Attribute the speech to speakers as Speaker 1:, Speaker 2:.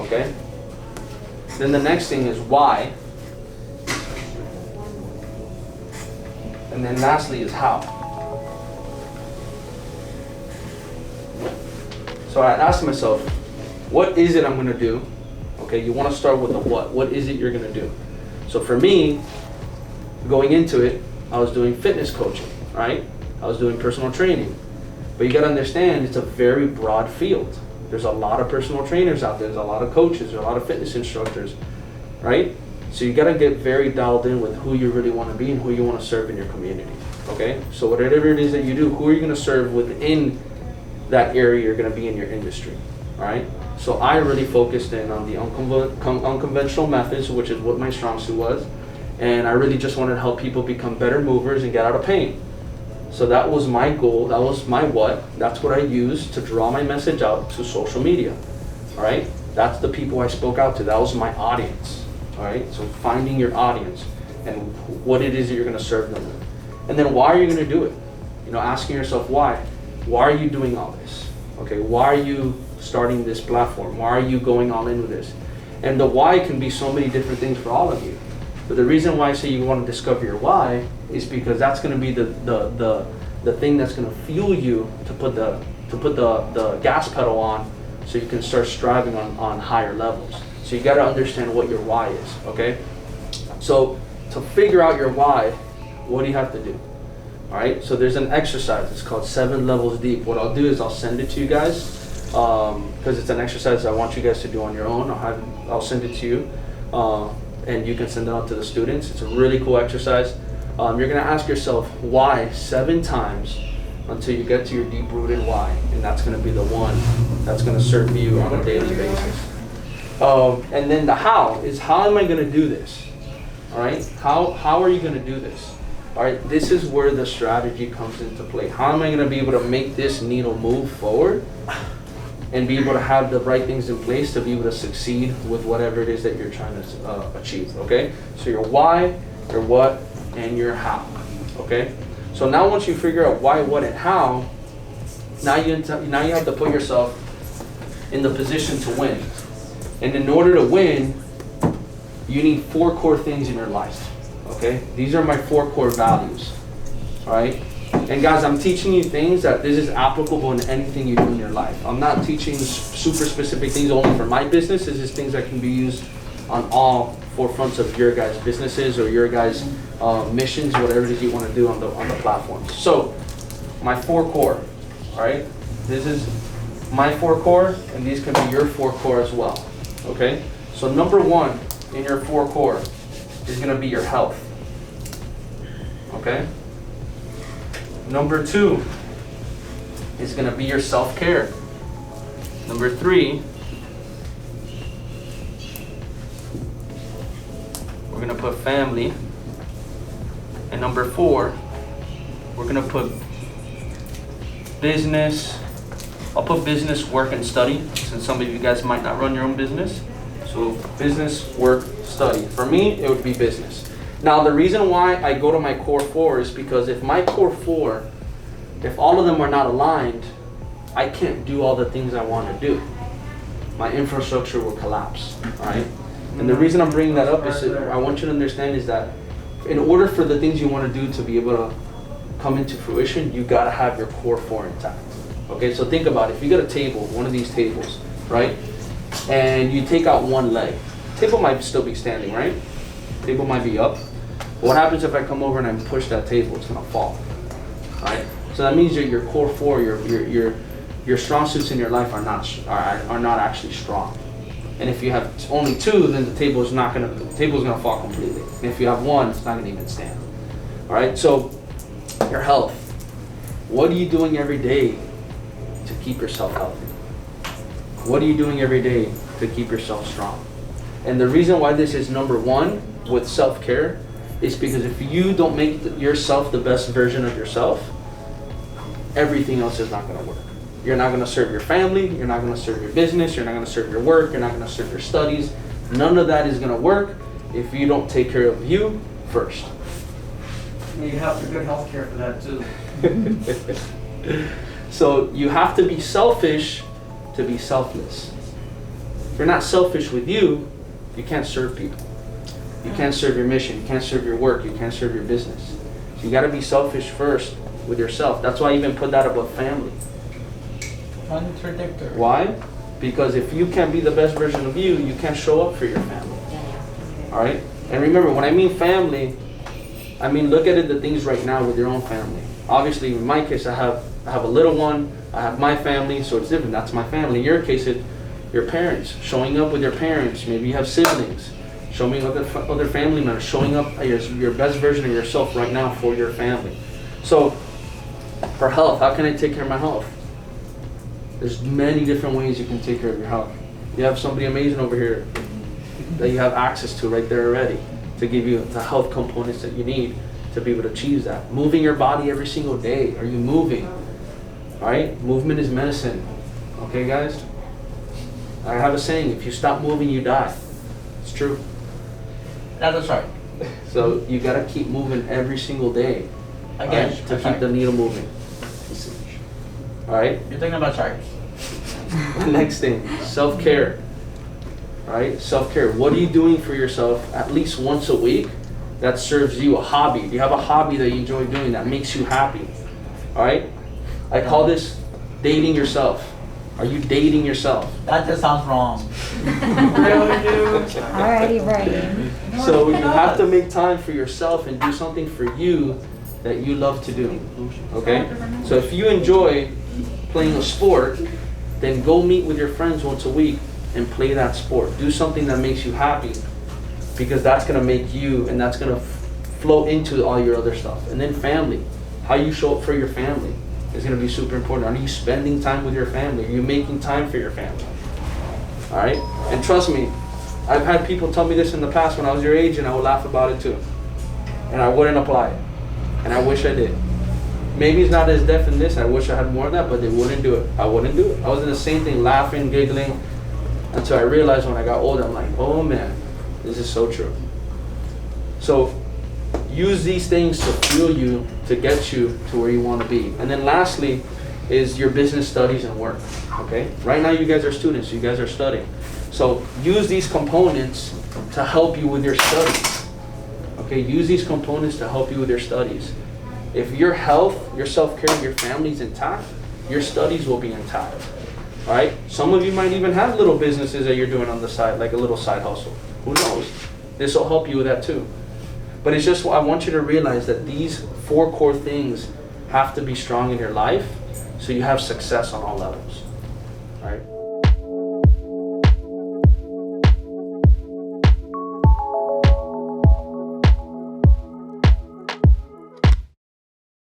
Speaker 1: okay? Then the next thing is why. And then lastly is how. So I asked myself, what is it I'm gonna do? Okay, you wanna start with the what. What is it you're gonna do? So for me, going into it, I was doing fitness coaching, right? I was doing personal training. But you gotta understand, it's a very broad field. There's a lot of personal trainers out there, there's a lot of coaches, there's a lot of fitness instructors, right? So you gotta get very dialed in with who you really wanna be and who you wanna serve in your community, okay? So whatever it is that you do, who are you gonna serve within that area you're gonna be in your industry, all right? So I really focused in on the unconventional methods, which is what my strong suit was, and I really just wanted to help people become better movers and get out of pain. So that was my goal, that was my what, that's what I used to draw my message out to social media, all right? That's the people I spoke out to, that was my audience, all right? So finding your audience and what it is that you're gonna serve them with. And then why are you gonna do it? You know, asking yourself why. Why are you doing all this? Okay, why are you starting this platform? Why are you going all in with this? And the why can be so many different things for all of you. But the reason why I say you want to discover your why is because that's going to be the thing that's going to fuel you to put the gas pedal on, so you can start striving on higher levels. So you got to understand what your why is, okay? So to figure out your why, what do you have to do? All right, so there's an exercise, it's called 7 Levels Deep. What I'll do is I'll send it to you guys, because it's an exercise I want you guys to do on your own. I'll send it to you, and you can send it out to the students. It's a really cool exercise. You're gonna ask yourself why 7 times until you get to your deep-rooted why, and that's gonna be the one that's gonna serve you on a daily basis. And then the how is, how am I gonna do this? All right, how are you gonna do this? All right, this is where the strategy comes into play. How am I gonna be able to make this needle move forward and be able to have the right things in place to be able to succeed with whatever it is that you're trying to achieve, okay? So your why, your what, and your how, okay? So now once you figure out why, what, and how, now you have to put yourself in the position to win. And in order to win, you need 4 core things in your life, okay? These are my 4 core values, all right? And guys, I'm teaching you things that this is applicable in anything you do in your life. I'm not teaching super specific things only for my business. This is things that can be used on all 4 fronts of your guys' businesses or your guys' missions, whatever it is you want to do on the platforms. So, my 4 core, all right? This is my 4 core, and these can be your 4 core as well, okay? So number 1 in your 4 core is going to be your health, okay? Number 2 is going to be your self-care. Number 3, we're going to put family. And number 4, we're going to put business. I'll put business, work, and study, since some of you guys might not run your own business. So business, work, study. For me, it would be business. Now, the reason why I go to my core 4 is because if my core 4, if all of them are not aligned, I can't do all the things I want to do. My infrastructure will collapse, all right? And the reason I'm bringing that up is that I want you to understand is that in order for the things you want to do to be able to come into fruition, you got to have your core 4 intact. Okay, so think about it. If you got a table, one of these tables, right? And you take out one leg, table might still be standing, right? Table might be up. What happens if I come over and I push that table? It's gonna fall, right? So that means that your core 4, your strong suits in your life are not actually strong. And if you have only 2, then the table's gonna fall completely. And if you have 1, it's not gonna even stand. All right. So your health. What are you doing every day to keep yourself healthy? What are you doing every day to keep yourself strong? And the reason why this is number 1 with self-care is because if you don't make yourself the best version of yourself, everything else is not going to work. You're not going to serve your family, you're not going to serve your business, you're not going to serve your work, you're not going to serve your studies. None of that is going to work if you don't take care of you first.
Speaker 2: You have good health care for that too.
Speaker 1: So you have to be selfish to be selfless. If you're not selfish with you, you can't serve people. You can't serve your mission. You can't serve your work. You can't serve your business. So you got to be selfish first with yourself. That's why I even put that above family.
Speaker 3: Contradictory.
Speaker 1: Why? Because if you can't be the best version of you, you can't show up for your family. All right? And remember, when I mean family, I mean look at it, the things right now with your own family. Obviously, in my case, I have a little one. I have my family, so it's different. That's my family. In your case, your parents, showing up with your parents. Maybe you have siblings. Showing up with other family members. Showing up as your best version of yourself right now for your family. So, for health, how can I take care of my health? There's many different ways you can take care of your health. You have somebody amazing over here that you have access to right there already to give you the health components that you need to be able to achieve that. Moving your body every single day. Are you moving? All right? Movement is medicine. Okay, guys? I have a saying, if you stop moving, you die. It's true.
Speaker 3: That's right.
Speaker 1: So you got to keep moving every single day.
Speaker 3: Again,
Speaker 1: right? To keep the needle moving. All right?
Speaker 3: You're thinking about sharks.
Speaker 1: The next thing, self-care. Right? Self-care. What are you doing for yourself at least once a week that serves you? A hobby. Do you have a hobby that you enjoy doing that makes you happy? All right? I call this dating yourself. Are you dating yourself?
Speaker 3: That just sounds wrong.
Speaker 2: Really, dude?
Speaker 4: Alrighty, Brian.
Speaker 1: So you have to make time for yourself and do something for you that you love to do. Okay? So if you enjoy playing a sport, then go meet with your friends once a week and play that sport. Do something that makes you happy, because that's going to make you, and that's going to flow into all your other stuff. And then family. How you show up for your family is going to be super important. Are you spending time with your family? Are you making time for your family? All right? And trust me, I've had people tell me this in the past when I was your age, and I would laugh about it too. And I wouldn't apply it. And I wish I did. Maybe it's not as depth in this. I wish I had more of that, but they wouldn't do it. I wouldn't do it. I was in the same thing, laughing, giggling, until I realized when I got older, I'm like, oh man, this is so true. So use these things to fuel you, to get you to where you want to be. And then lastly is your business studies and work. Okay? Right now you guys are students, you guys are studying. So use these components to help you with your studies. Okay? Use these components to help you with your studies. If your health, your self-care, your family's intact, your studies will be intact. All right? Some of you might even have little businesses that you're doing on the side, like a little side hustle. Who knows? This will help you with that too. But it's just, I want you to realize that these 4 core things have to be strong in your life so you have success on all levels. All right?